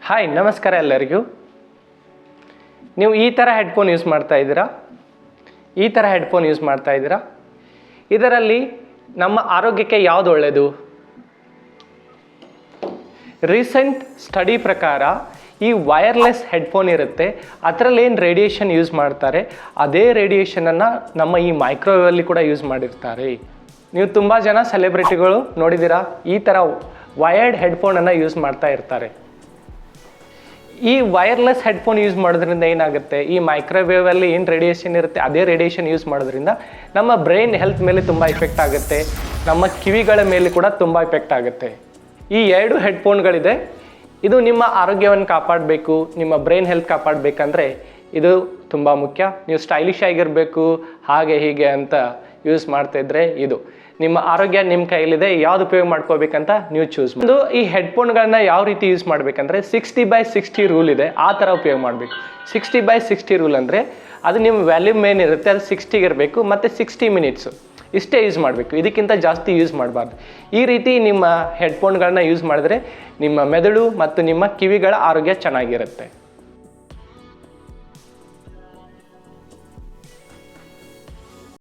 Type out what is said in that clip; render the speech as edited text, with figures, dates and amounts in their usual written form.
Hi ನಮಸ್ಕಾರ ಎಲ್ಲರಿಗೂ. ನೀವು ಈ ಥರ ಹೆಡ್ಫೋನ್ ಯೂಸ್ ಮಾಡ್ತಾ ಇದ್ದೀರಾ? ಇದರಲ್ಲಿ ನಮ್ಮ ಆರೋಗ್ಯಕ್ಕೆ ಯಾವುದು ಒಳ್ಳೆಯದು? ರೀಸೆಂಟ್ ಸ್ಟಡಿ ಪ್ರಕಾರ ಈ ವೈರ್ಲೆಸ್ ಹೆಡ್ಫೋನ್ ಇರುತ್ತೆ, ಅದರಲ್ಲಿ ಏನು ರೇಡಿಯೇಷನ್ ಯೂಸ್ ಮಾಡ್ತಾರೆ ಅದೇ ರೇಡಿಯೇಷನನ್ನು ನಮ್ಮ ಈ ಮೈಕ್ರೋವೇವಲ್ಲಿ ಕೂಡ ಯೂಸ್ ಮಾಡಿರ್ತಾರೆ. ನೀವು ತುಂಬ ಜನ ಸೆಲೆಬ್ರಿಟಿಗಳು ನೋಡಿದ್ದೀರಾ, ಈ ಥರ ವಯರ್ಡ್ ಹೆಡ್ಫೋನನ್ನು ಯೂಸ್ ಮಾಡ್ತಾ ಇರ್ತಾರೆ. ಈ ವೈರ್ಲೆಸ್ ಹೆಡ್ಫೋನ್ ಯೂಸ್ ಮಾಡೋದ್ರಿಂದ ಏನಾಗುತ್ತೆ, ಈ ಮೈಕ್ರೋವೇವಲ್ಲಿ ಏನು ರೇಡಿಯೇಷನ್ ಇರುತ್ತೆ ಅದೇ ರೇಡಿಯೇಷನ್ ಯೂಸ್ ಮಾಡೋದ್ರಿಂದ ನಮ್ಮ ಬ್ರೈನ್ ಹೆಲ್ತ್ ಮೇಲೆ ತುಂಬ ಇಫೆಕ್ಟ್ ಆಗುತ್ತೆ, ನಮ್ಮ ಕಿವಿಗಳ ಮೇಲೆ ಕೂಡ ತುಂಬ ಇಫೆಕ್ಟ್ ಆಗುತ್ತೆ. ಈ 2 ಹೆಡ್ಫೋನ್ಗಳಿದೆ. ಇದು ನಿಮ್ಮ ಆರೋಗ್ಯವನ್ನು ಕಾಪಾಡಬೇಕು, ನಿಮ್ಮ ಬ್ರೈನ್ ಹೆಲ್ತ್ ಕಾಪಾಡಬೇಕಂದ್ರೆ ಇದು ತುಂಬ ಮುಖ್ಯ. ನೀವು ಸ್ಟೈಲಿಶ್ ಆಗಿರಬೇಕು ಹಾಗೆ ಹೀಗೆ ಅಂತ ಯೂಸ್ ಮಾಡ್ತಾಯಿದ್ರೆ ಇದು ನಿಮ್ಮ ಆರೋಗ್ಯ ನಿಮ್ಮ ಕೈಲಿದೆ, ಯಾವ್ದು ಉಪಯೋಗ ಮಾಡ್ಕೋಬೇಕಂತ ನೀವು ಚೂಸ್ ಮಾಡಿ. ಈ ಹೆಡ್ಫೋನ್ಗಳನ್ನ ಯಾವ ರೀತಿ ಯೂಸ್ ಮಾಡಬೇಕಂದ್ರೆ 60/60 ರೂಲ್ ಇದೆ, ಆ ಥರ ಉಪಯೋಗ ಮಾಡಬೇಕು. 60/60 ರೂಲ್ ಅಂದರೆ ಅದು ನಿಮ್ಮ ವ್ಯಾಲ್ಯೂಮ್ ಏನಿರುತ್ತೆ ಅದು 60 ಇರಬೇಕು ಮತ್ತು 60 ಮಿನಿಟ್ಸು ಇಷ್ಟೇ ಯೂಸ್ ಮಾಡಬೇಕು, ಇದಕ್ಕಿಂತ ಜಾಸ್ತಿ ಯೂಸ್ ಮಾಡಬಾರ್ದು. ಈ ರೀತಿ ನಿಮ್ಮ ಹೆಡ್ಫೋನ್ಗಳನ್ನ ಯೂಸ್ ಮಾಡಿದ್ರೆ ನಿಮ್ಮ ಮೆದುಳು ಮತ್ತು ನಿಮ್ಮ ಕಿವಿಗಳ ಆರೋಗ್ಯ ಚೆನ್ನಾಗಿರುತ್ತೆ.